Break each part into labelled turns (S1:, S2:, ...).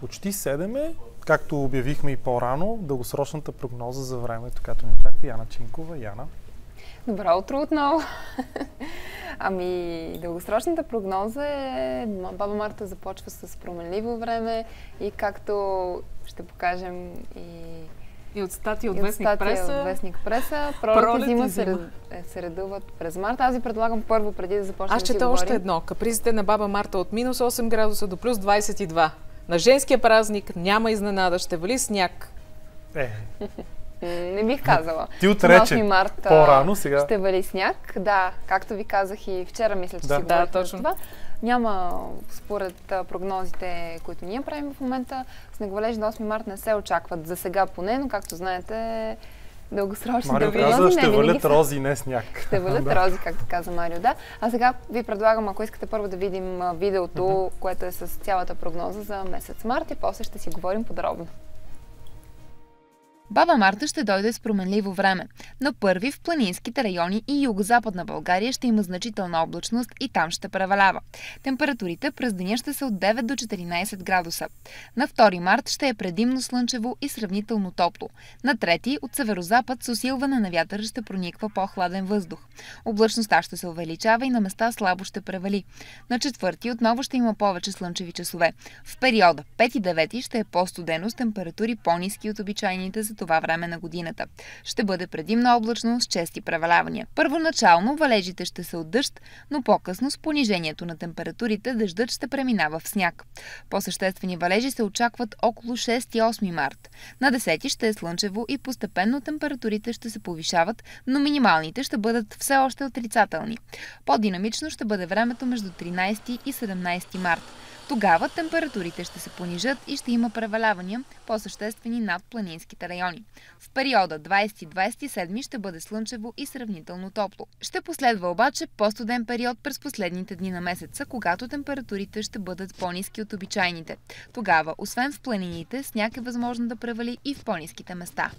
S1: Почти 7 е, както обявихме и по-рано, дългосрочната прогноза за времето, като ни очаква Яна Чинкова. Яна.
S2: Добро утро отново! Дългосрочната прогноза е Баба Марта започва с променливо време и както ще покажем
S3: и от статия от Вестник Преса,
S2: пролет и зима се редуват през март. Аз ви предлагам първо, преди да започнем да си говорим.
S3: Аз чета още едно. Капризите на Баба Марта от минус 8 градуса до плюс 22. На женския празник няма изненада, ще вали сняг.
S2: Не бих казала.
S1: Ти отрече по-рано сега.
S2: Ще вали сняг. Да, както ви казах и вчера, мисля, че си говорихме точно това. Няма, според прогнозите, които ние правим в момента, снеговалежи до 8 март не се очакват. За сега поне, но както знаете, дългосрочни
S1: Марио каза, ще валят рози, не сняг.
S2: Ще валят рози, както каза Марио, да. А сега ви предлагам, ако искате първо да видим видеото, което е с цялата прогноза за месец март и после ще си говорим подробно.
S4: Баба Марта ще дойде с променливо време. На първи в планинските райони и югозападна България ще има значителна облачност и там ще превалява. Температурите през деня ще са от 9 до 14 градуса. На 2 март ще е предимно слънчево и сравнително топло. На 3 от северозапад с усилване на вятъра ще прониква по-хладен въздух. Облачността ще се увеличава и на места слабо ще превали. На 4 отново ще има повече слънчеви часове. В периода 5 и 9 ще е по-студено с температури по-ниски от обичайните за това време на годината. Ще бъде предимна облачно с чести превалявания. Първоначално валежите ще са от дъжд, но по-късно с понижението на температурите дъждът ще преминава в сняг. По-съществени валежи се очакват около 6 и 8 март. На 10 ще е слънчево и постепенно температурите ще се повишават, но минималните ще бъдат все още отрицателни. По-динамично ще бъде времето между 13 и 17 март. Тогава температурите ще се понижат и ще има превалявания, по-съществени над планинските райони. В периода 20-27 ще бъде слънчево и сравнително топло. Ще последва обаче по-студен период през последните дни на месеца, когато температурите ще бъдат по-ниски от обичайните. Тогава, освен в планините, сняг е възможно да превали и в по-ниските места.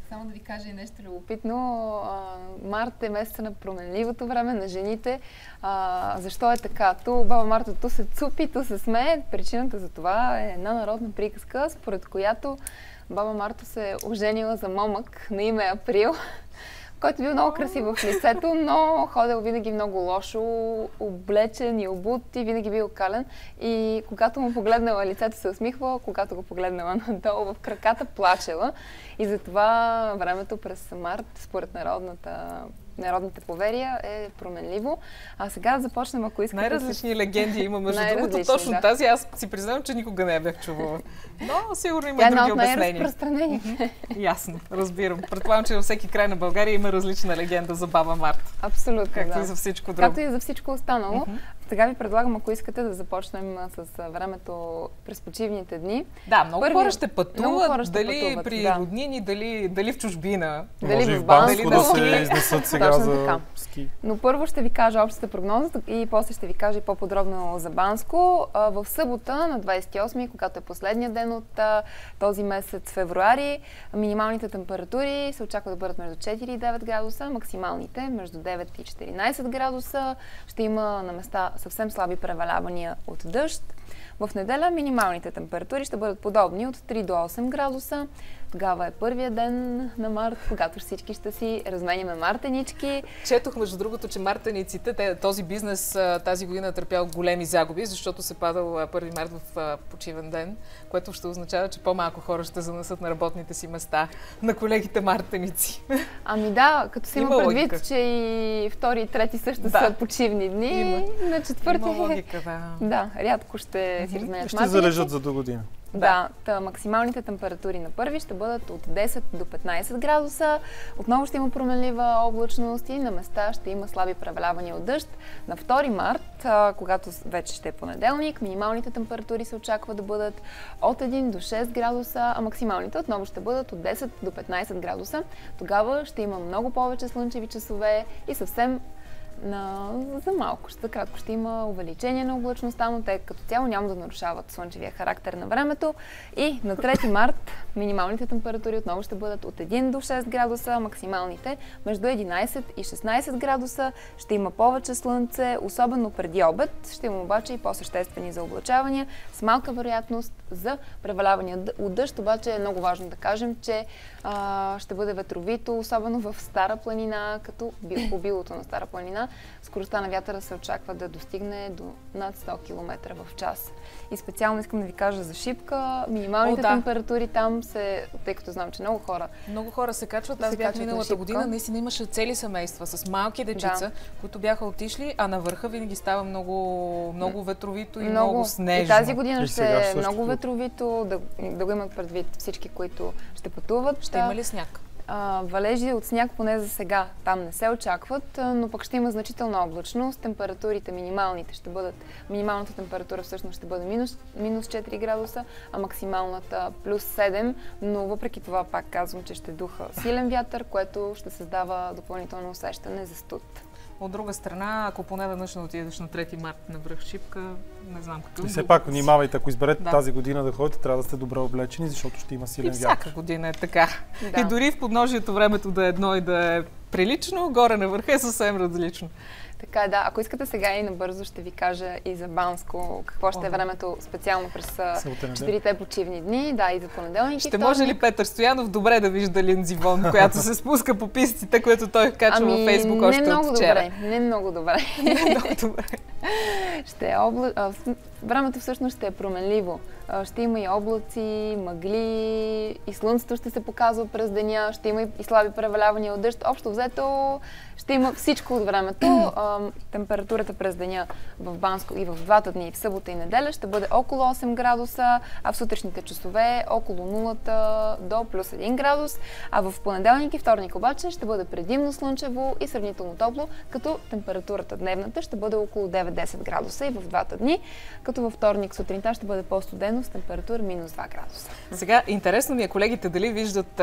S2: Само да ви кажа и нещо любопитно. Март е месеца на променливото време на жените. Защо е така? Баба Марта ту се цупи, ту се смее. Причината за това е една народна приказка, според която Баба Марта се е оженила за момък на име Април, който бил много красив в лицето, но ходил винаги много лошо, облечен и обут и винаги бил кален. И когато му погледнала лицето, се усмихвала, когато го погледнала надолу в краката, плачела. И затова времето през март, според народните поверия, е променливо. А сега започнем, ако искате...
S3: Най-различни легенди има, между другото. Точно тази аз си признавам, че никога не я бях чувала. Но сигурно има други обяснения. Ясно, разбирам. Предполагам, че във всеки край на България има различна легенда за Баба Марта.
S2: Абсолютно,
S3: както и за всичко друго.
S2: Както и за всичко останало. Сега ви предлагам, ако искате да започнем с времето през почивните дни.
S3: Да, много хора ще пътуват, дали при роднини, дали в чужбина.
S1: Дали в Банско да се изнесат сега за ски.
S2: Но първо ще ви кажа общата прогноза и после ще ви кажа и по-подробно за Банско. В събота на 28, когато е последния ден от този месец февруари, минималните температури се очаква да бъдат между 4 и 9 градуса, максималните между 9 и 14 градуса. Ще има на места съвсем слаби превалявания от дъжд. В неделя минималните температури ще бъдат подобни от 3 до 8 градуса. Тогава е първия ден на март, когато всички ще си разменяме мартенички.
S3: Четох, между другото, че мартениците, този бизнес тази година е търпял големи загуби, защото се падал 1 март в почивен ден, което ще означава, че по-малко хора ще занесат на работните си места на колегите мартеници.
S2: Ами да, като си има предвид, логика, че и 2 и 3 също са почивни дни, на 4
S3: има логика,
S2: да, рядко ще си разменят мартеници.
S1: Ще залежат за до година.
S2: Да, максималните температури на първи ще бъдат от 10 до 15 градуса. Отново ще има променлива облачност и на места ще има слаби превалявания от дъжд. На 2 март, когато вече ще е понеделник, минималните температури се очаква да бъдат от 1 до 6 градуса, а максималните отново ще бъдат от 10 до 15 градуса. Тогава ще има много повече слънчеви часове и съвсем за малко, за кратко ще има увеличение на облачността, но те като цяло няма да нарушават слънчевия характер на времето. И на 3 март минималните температури отново ще бъдат от 1 до 6 градуса, максималните между 11 и 16 градуса. Ще има повече слънце, особено преди обед. Ще има обаче и по-съществени заоблачавания с малка вероятност за превалявания от дъжд. Обаче е много важно да кажем, че ще бъде ветровито, особено в Стара планина, като по билото на Стара планина. Скоростта на вятъра се очаква да достигне до над 100 км в час. И специално искам да ви кажа за Шипка. Минималните температури там тъй като знам, че много хора
S3: се качват. Аз бях миналата година, наистина имаше цели семейства с малки дечица, които бяха отишли, а на върха винаги става много ветровито и много снежно.
S2: И тази година ще е много ветровито, да го имат предвид всички, които ще пътуват.
S3: Ще има ли сняг?
S2: Валежи от сняг поне за сега там не се очакват, но пък ще има значителна облачност. Температурите минималната температура всъщност ще бъде минус 4 градуса, а максималната плюс 7, но въпреки това пак казвам, че ще духа силен вятър, което ще създава допълнително усещане за студ.
S3: От друга страна, ако поне веднъж не отидеш на 3 март на връх Шипка, не знам какъв.
S1: И все пак внимавайте, ако изберете тази година да ходите, трябва да сте добре облечени, защото ще има силен вятър.
S3: Всяка година е така. Да. И дори в подножието времето да е едно и да е прилично, горе на върха е съвсем различно.
S2: Така е, да. Ако искате сега и набързо ще ви кажа и за Банско, какво ще е времето специално през 4-те почивни дни, да, и за понеделник.
S3: Ще може ли Петър Стоянов добре да вижда Линдзи Вон, която се спуска по пистите, което той качва във Фейсбук още от вчера?
S2: Не много добре. Времето всъщност ще е променливо. Ще има и облаци, мъгли, и слънцето ще се показва през деня, ще има и слаби превалявания от дъжд. Общо взето ще има всичко от времето. Температурата през деня в Банско и в двата дни, в събота и неделя, ще бъде около 8 градуса, а в сутрешните часове около 0 до плюс 1 градус. А в понеделник и вторник обаче ще бъде предимно слънчево и сравнително топло, като температурата дневната ще бъде около 9-10 градуса и в двата дни, като във вторник сутринта ще бъде по-студено с температура минус 2 градуса.
S3: Сега, интересно ми е колегите дали виждат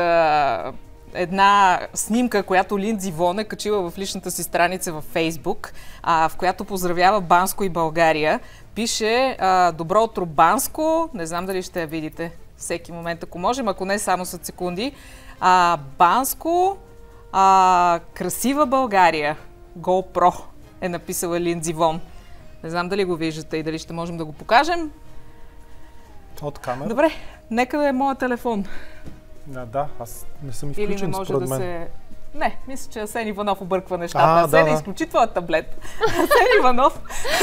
S3: една снимка, която Линдзи Вон е качила в личната си страница във Фейсбук, в която поздравява Банско и България. Пише "Добро утро, Банско", не знам дали ще я видите всеки момент, ако можем, ако не само след секунди. Банско, красива България, GoPro е написала Линдзи Вон. Не знам дали го виждате и дали ще можем да го покажем.
S1: От камера?
S3: Добре, нека да е моят телефон.
S1: Да, аз не съм изключен.
S3: Или не може
S1: според
S3: да
S1: мен.
S3: се... Не, мисля, че Асен Иванов обърква нещата. Асен изключи твоя таблет.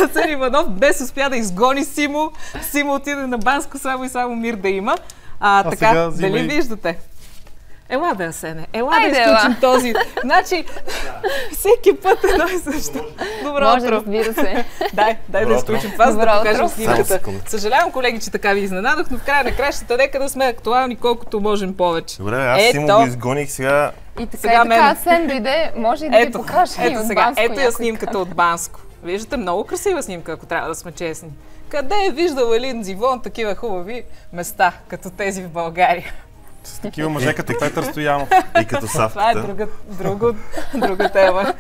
S3: Асен Иванов днес успя да изгони Симо. Симо отиде на Банско само и само мир да има. Така, дали виждате? Ела да, Асене. Ела да изключим този. Значи, всеки път едно и също. Добро утро.
S2: Разбира се.
S3: Дай да изключим това, за да покажем снимката. Съжалявам, колеги, че така ви изненадах, но в края на кращата нека да сме актуални колкото можем повече.
S5: Добре, аз Симо го изгоних сега.
S2: И така Асен дойде, може и да ви покажа и от Банско.
S3: Ето я снимката от Банско. Виждате, много красива снимка, ако трябва да сме честни. Къде е виждала Линдзи Вон такива хубави места, като тези в България?
S1: С такива мъже като Петър Стоянов.
S5: И като Савката.
S3: Това е друга тема.